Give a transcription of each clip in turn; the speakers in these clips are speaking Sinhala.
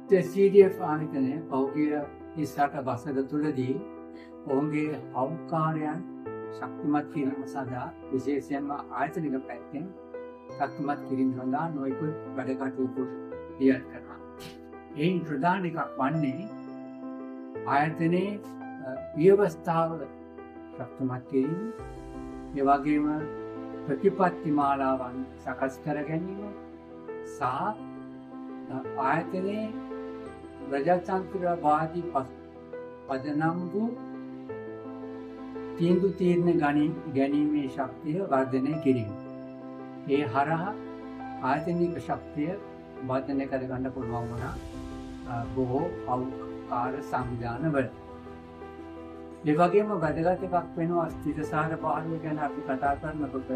CDF ආයතනය පෞද්ගලික 38 වසර තුළදී ඔවුන්ගේ හවුකාරයන් ශක්තිමත් කිරීම සඳහා විශේෂයෙන්ම ආයතනික පැත්තෙන් ශක්තිමත් කිරීම සඳහා නොයෙකුත් වැඩ කටයුතු දියත් කරනවා. එයින් ප්‍රධාන එකක් වන්නේ ආයතනයේ ව්‍යවස්ථාව ශක්තිමත් කිරීම, ඒ වගේම ප්‍රතිපත්ති මාලාවන් සකස් කර ගැනීම සහ ආයතනයේ ප්‍රජාතන්ත්‍රවාදී පදනම් වූ තීන්දුව තීරණ ගැනීමේ ශක්තිය වර්ධනය කිරීම. ඒ හරහා ආයතනික ශක්තිය වර්ධනය කරගන්න පුළුවන් වුණා බොහෝ අවකාර සංවිධානවල. ඒ වගේම වැදගත් එකක් වෙනවා ස්ථිරසාර පාලනය ගැන අපි කතා කරනකොට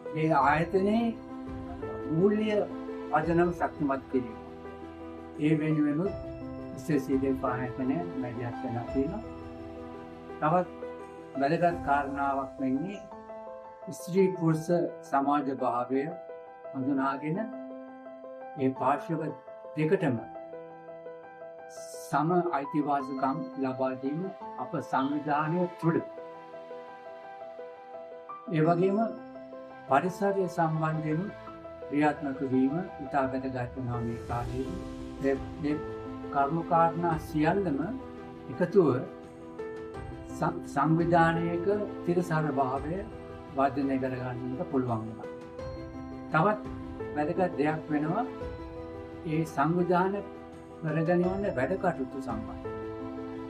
මේ ආයතනයේ මූල්‍ය පදනම ශක්තිමත් කිරීම. ඒ වෙනුවෙනුත් CDF ආයතනය මැදිහත් වෙලා තියෙනවා. තවත් වැදගත් කාරණාවක් වෙන්නේ ස්ත්‍රී පුරුෂ සමාජ භාවය හඳුනාගෙන ඒ පාර්ශ්ව දෙකටම සම අයිතිවාසිකම් ලබා දීම අප සංවිධානය තුළ. ඒ වගේම පරිසරය සම්බන්ධයෙන් ක්‍රියාත්මක වීම ඉතා වැදගත් වෙනවා මේ කාලයේ. මේ කරුණු කාරණා සියල්ලම එකතුව සංවිධානයක තිරසාර භාවය වර්ධනය කරගන්නට පුළුවන් වෙනවා. තවත් වැදගත් දෙයක් වෙනවා ඒ සංවිධාන කරගෙන යන වැඩ කටයුතු සම්බන්ධ.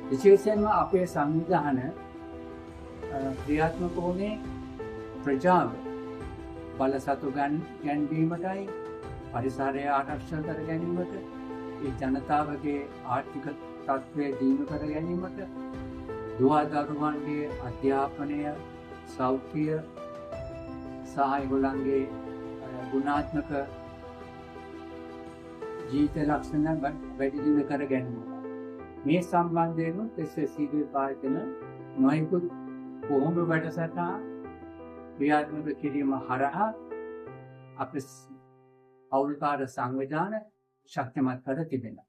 විශේෂයෙන්ම අපේ සංවිධාන ක්‍රියාත්මක වුණේ ප්‍රජාව බලසතු ගැන්වීමටයි, පරිසරය ආරක්ෂා කර ගැනීමට, ඒ ජනතාවගේ ආර්ථික තත්ත්වය දියුණු කර ගැනීමට, දුවදරුවන්ගේ අධ්‍යාපනය, සෞඛ්‍ය සහ ඒගොල්ලන්ගේ ගුණාත්මක ජීවිත ලක්ෂණ වැඩි දියුණු කර ගැනීම. මේ සම්බන්ධයෙන් CDF ආයතන නොයෙකුත් කොහොඹ වැඩසටහන් ක්‍රියාත්මක කිරීම හරහා අපේ අවුල්කාර සංවිධාන ශක්තිමත් කර තිබෙනවා.